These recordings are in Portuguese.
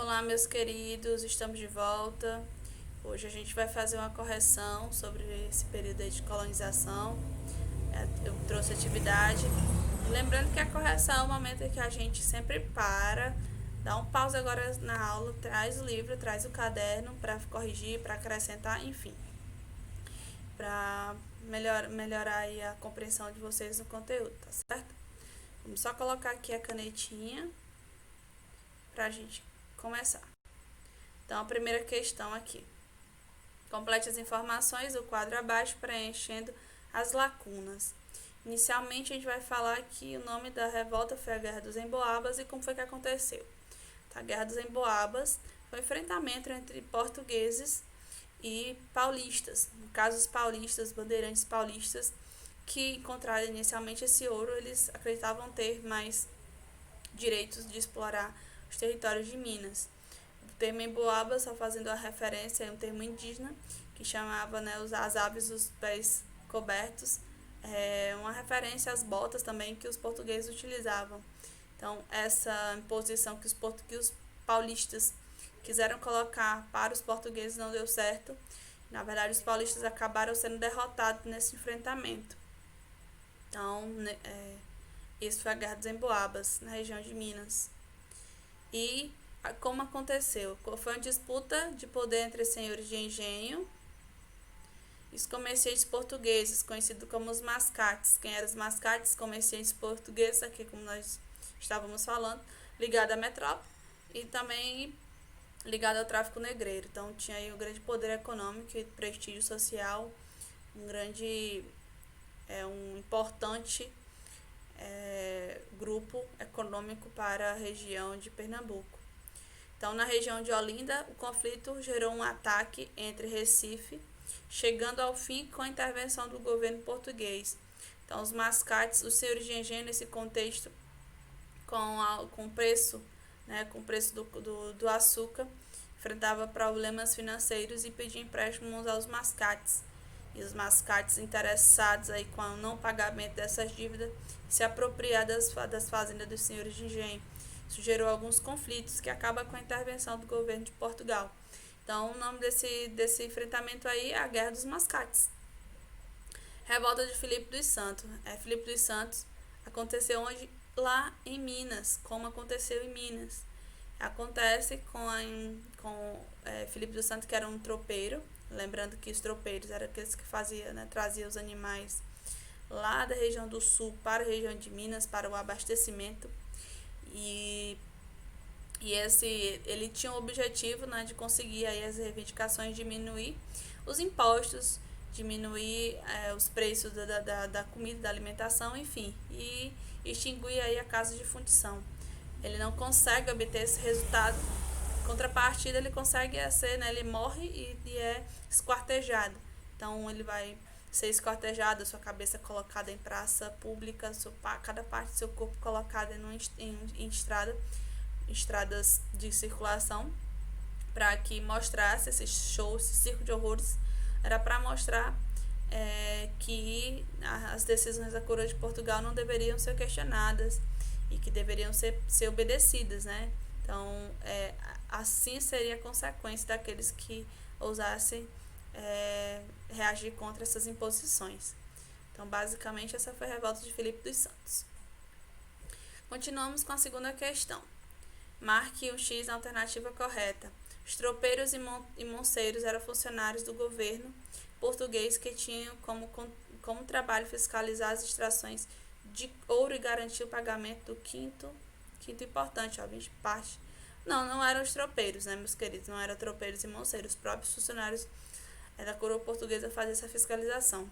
Olá, meus queridos, estamos de volta. Hoje a gente vai fazer uma correção sobre esse período aí de colonização. Eu trouxe atividade. Lembrando que a correção é o momento em que a gente sempre para, dá um pause agora na aula, traz o livro, traz o caderno para corrigir, para acrescentar, enfim, para melhorar aí a compreensão de vocês no conteúdo, tá certo? Vamos só colocar aqui a canetinha para a gente começar. Então, a primeira questão aqui. Complete as informações do quadro abaixo, preenchendo as lacunas. Inicialmente, a gente vai falar que o nome da revolta foi a Guerra dos Emboabas e como foi que aconteceu. A Guerra dos Emboabas foi um enfrentamento entre portugueses e paulistas. No caso, os paulistas, bandeirantes paulistas, que encontraram inicialmente esse ouro, eles acreditavam ter mais direitos de explorar os territórios de Minas. O termo emboaba, só fazendo a referência, é um termo indígena que chamava, né, as aves dos pés cobertos, uma referência às botas também que os portugueses utilizavam. Então, essa imposição que os paulistas quiseram colocar para os portugueses não deu certo. Na verdade, os paulistas acabaram sendo derrotados nesse enfrentamento. Então, isso foi a Guerra dos Emboabas, na região de Minas. E como aconteceu? Foi uma disputa de poder entre senhores de engenho e os comerciantes portugueses, conhecidos como os mascates. Quem eram os mascates? Comerciantes portugueses, aqui como nós estávamos falando, ligado à metrópole e também ligado ao tráfico negreiro. Então tinha aí um grande poder econômico e prestígio social, um importante grupo econômico para a região de Pernambuco. Então, na região de Olinda, o conflito gerou um ataque entre Recife, chegando ao fim com a intervenção do governo português. Então, os mascates, os senhores de engenho, nesse contexto, com o preço do açúcar, enfrentava problemas financeiros e pedia empréstimos aos mascates. E os mascates, interessados aí com o não pagamento dessas dívidas, se apropriar das fazendas dos senhores de engenho. Isso gerou alguns conflitos que acabam com a intervenção do governo de Portugal. Então, o nome desse enfrentamento aí é a Guerra dos Mascates. Revolta de Filipe dos Santos. Filipe dos Santos aconteceu onde? Lá em Minas, como aconteceu em Minas. Acontece com Filipe dos Santos, que era um tropeiro. Lembrando que os tropeiros eram aqueles que traziam os animais lá da região do sul para a região de Minas para o abastecimento. E ele tinha o objetivo, né, de conseguir aí as reivindicações, diminuir os impostos, diminuir os preços da comida, da alimentação, enfim, e extinguir aí a casa de fundição. Ele não consegue obter esse resultado. Contrapartida, ele consegue ele morre e é esquartejado. Então, ele vai ser esquartejado, sua cabeça colocada em praça pública, cada parte do seu corpo colocada em estradas de circulação, para que mostrasse esse show, esse circo de horrores. Era para mostrar que as decisões da coroa de Portugal não deveriam ser questionadas e que deveriam ser obedecidas, né? Então, assim seria a consequência daqueles que ousassem reagir contra essas imposições. Então, basicamente, essa foi a revolta de Filipe dos Santos. Continuamos com a segunda questão. Marque um X na alternativa correta. Os tropeiros e monceiros eram funcionários do governo português que tinham como trabalho fiscalizar as extrações de ouro e garantir o pagamento do quinto importante, 20 parte. Não eram os tropeiros, né, meus queridos? Não eram tropeiros e monceiros. Os próprios funcionários da coroa portuguesa faziam essa fiscalização.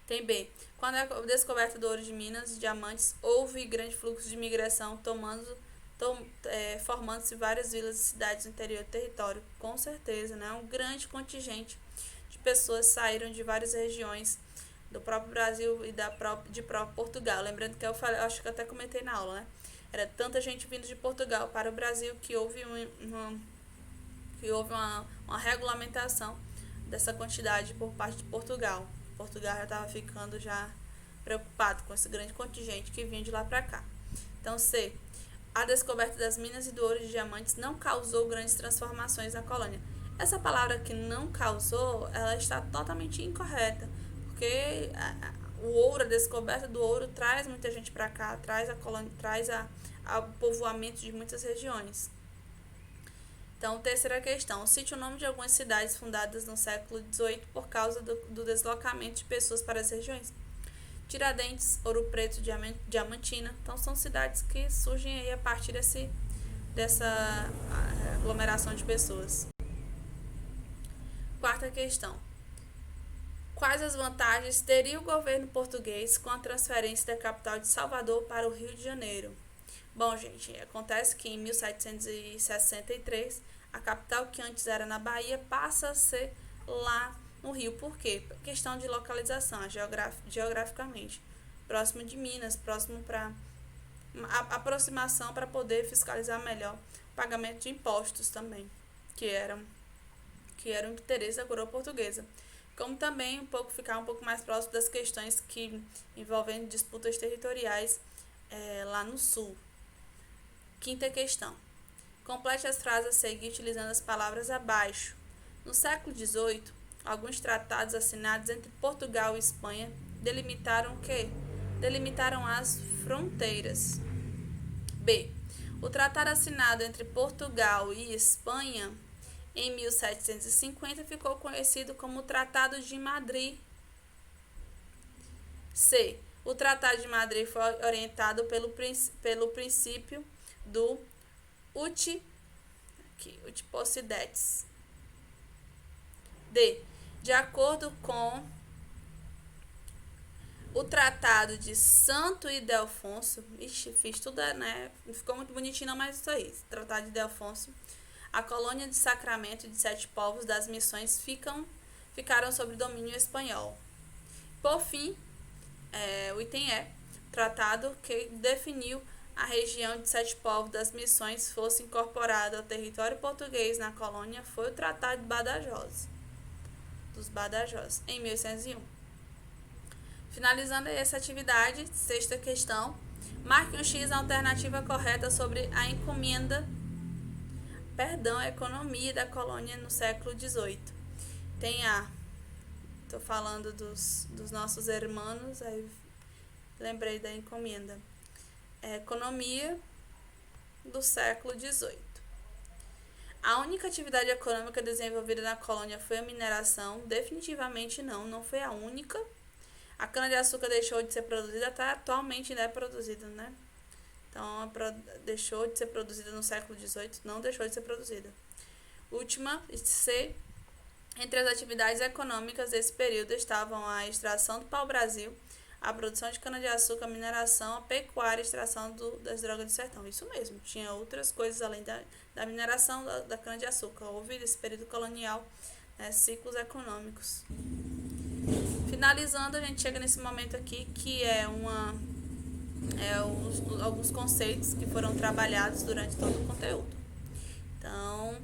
Tem B. Quando a descoberta do ouro de Minas, diamantes, houve grande fluxo de imigração, formando-se várias vilas e cidades no interior do território. Com certeza, né? Um grande contingente de pessoas saíram de várias regiões do próprio Brasil e de próprio Portugal. Lembrando que eu acho que eu até comentei na aula, né? Era tanta gente vindo de Portugal para o Brasil que houve uma regulamentação dessa quantidade por parte de Portugal. Portugal já estava ficando preocupado com esse grande contingente que vinha de lá para cá. Então, C. a descoberta das minas e do ouro de diamantes não causou grandes transformações na colônia. Essa palavra que não causou, ela está totalmente incorreta, porque o ouro, a descoberta do ouro traz muita gente para cá, traz a colônia, traz ao povoamento de muitas regiões. Então, terceira questão. Cite o nome de algumas cidades fundadas no século XVIII por causa do deslocamento de pessoas para as regiões. Tiradentes, Ouro Preto, Diamantina. Então, são cidades que surgem aí a partir dessa aglomeração de pessoas. Quarta questão. Quais as vantagens teria o governo português com a transferência da capital de Salvador para o Rio de Janeiro? Bom, gente, acontece que em 1763, a capital que antes era na Bahia passa a ser lá no Rio. Por quê? Questão de localização, geograficamente. Próximo de Minas, próximo para aproximação para poder fiscalizar melhor o pagamento de impostos também, que eram o interesse da coroa portuguesa. Como também ficar um pouco mais próximo das questões que envolvendo disputas territoriais lá no sul. Quinta questão. Complete as frases a seguir utilizando as palavras abaixo. No século XVIII, alguns tratados assinados entre Portugal e Espanha delimitaram o quê? Delimitaram as fronteiras. B. O tratado assinado entre Portugal e Espanha em 1750 ficou conhecido como Tratado de Madrid. C. O Tratado de Madrid foi orientado pelo princípio do ut possidetis. D. De acordo com o Tratado de Santo Ildefonso, fiz tudo, né? Não ficou muito bonitinho não, mas isso aí. Tratado de Ildefonso. A colônia de Sacramento de Sete Povos das Missões ficaram sob domínio espanhol. Por fim, o item E, tratado que definiu a região de Sete Povos das Missões fosse incorporada ao território português na colônia foi o Tratado de Badajoz, dos Badajoz, em 1801. Finalizando essa atividade, sexta questão, marque um X na alternativa correta sobre a economia da colônia no século XVIII. Tem estou falando dos nossos hermanos, aí lembrei da encomenda. Economia do século XVIII. A única atividade econômica desenvolvida na colônia foi a mineração? Definitivamente não foi a única. A cana-de-açúcar deixou de ser produzida, até atualmente ainda é produzida, né? Então, deixou de ser produzida no século XVIII, não deixou de ser produzida. Última, C. Entre as atividades econômicas desse período estavam a extração do pau-brasil, a produção de cana-de-açúcar, a mineração, a pecuária e a extração das drogas do sertão. Isso mesmo, tinha outras coisas além da mineração da cana-de-açúcar. Houve nesse período colonial ciclos econômicos. Finalizando, a gente chega nesse momento aqui que alguns conceitos que foram trabalhados durante todo o conteúdo. Então,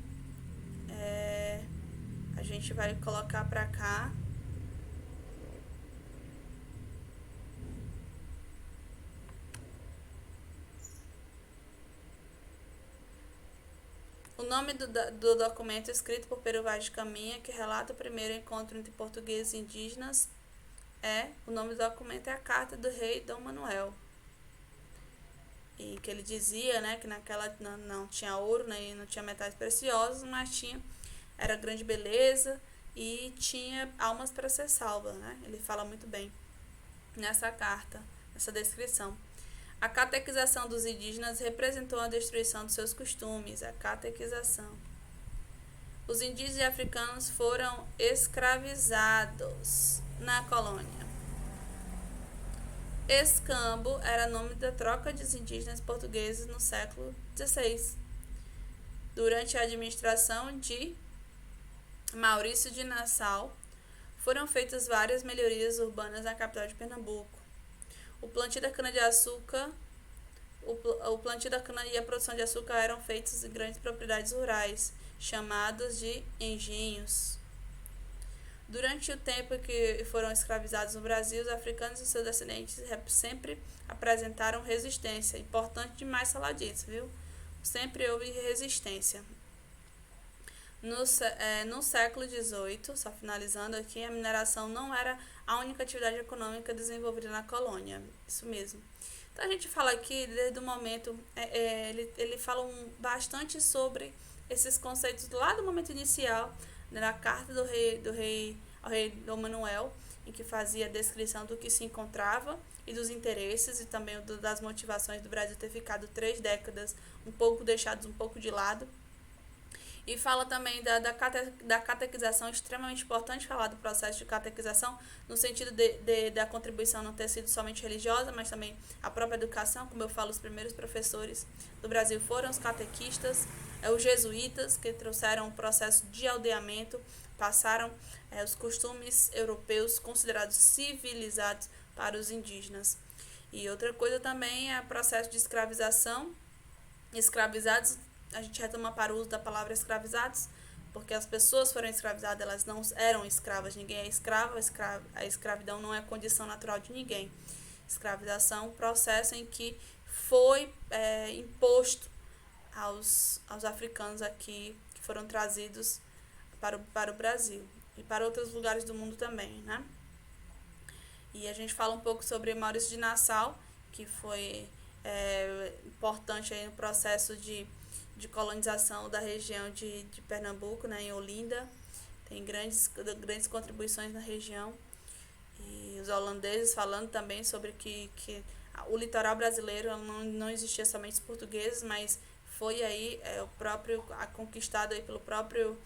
a gente vai colocar para cá. O nome do documento escrito por Pero Vaz de Caminha, que relata o primeiro encontro entre portugueses e indígenas, o nome do documento é a Carta do Rei Dom Manuel. E que ele dizia, né, que naquela não tinha ouro, né, não tinha metais preciosos, mas era grande beleza e tinha almas para ser salva, né? Ele fala muito bem nessa carta, nessa descrição. A catequização dos indígenas representou a destruição dos seus costumes, a catequização. Os indígenas e africanos foram escravizados na colônia. Escambo era nome da troca dos indígenas portugueses no século XVI. Durante a administração de Maurício de Nassau, foram feitas várias melhorias urbanas na capital de Pernambuco. O plantio da cana-de-açúcar, o plantio da cana e a produção de açúcar eram feitos em grandes propriedades rurais, chamadas de engenhos. Durante o tempo que foram escravizados no Brasil, os africanos e seus descendentes sempre apresentaram resistência. Importante demais falar disso, viu? Sempre houve resistência. No século XVIII, só finalizando aqui, a mineração não era a única atividade econômica desenvolvida na colônia. Isso mesmo. Então a gente fala aqui, desde o momento, ele fala bastante sobre esses conceitos lá do momento inicial, né, na carta do rei ao rei Dom Manuel, em que fazia a descrição do que se encontrava e dos interesses e também das motivações do Brasil ter ficado 3 décadas deixados um pouco de lado. E fala também da catequização, extremamente importante falar do processo de catequização, no sentido da contribuição não ter sido somente religiosa, mas também a própria educação. Como eu falo, os primeiros professores do Brasil foram os catequistas, os jesuítas, que trouxeram o processo de aldeamento, passaram os costumes europeus considerados civilizados para os indígenas. E outra coisa também é o processo de escravização. Escravizados, a gente retoma para o uso da palavra escravizados, porque as pessoas foram escravizadas, elas não eram escravas, ninguém é escravo, a escravidão não é condição natural de ninguém. Escravização, processo em que foi imposto aos africanos aqui, que foram trazidos para o Brasil e para outros lugares do mundo também, né? E a gente fala um pouco sobre Maurício de Nassau, que foi importante aí no processo de colonização da região de Pernambuco, né, em Olinda. Tem grandes contribuições na região. E os holandeses falando também sobre que o litoral brasileiro não existia somente os portugueses, mas foi aí conquistado aí pelo próprio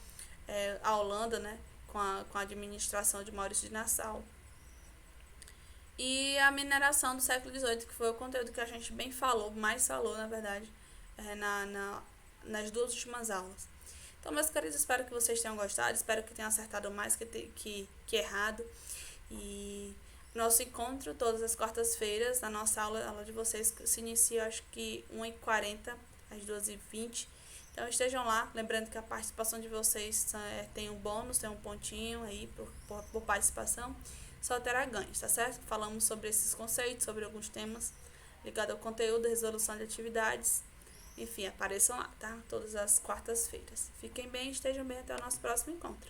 a Holanda, né, com a administração de Maurício de Nassau. E a mineração do século XVIII, que foi o conteúdo que a gente mais falou, na verdade, nas 2 últimas aulas. Então, meus queridos, espero que vocês tenham gostado, espero que tenham acertado mais que errado. E nosso encontro todas as quartas-feiras, na nossa aula de vocês, se inicia, acho que 1h40, às 2h20. Então, estejam lá, lembrando que a participação de vocês tem um bônus, tem um pontinho aí por participação. Só terá ganhos, tá certo? Falamos sobre esses conceitos, sobre alguns temas ligados ao conteúdo, resolução de atividades. Enfim, apareçam lá, tá? Todas as quartas-feiras. Fiquem bem, estejam bem, até o nosso próximo encontro.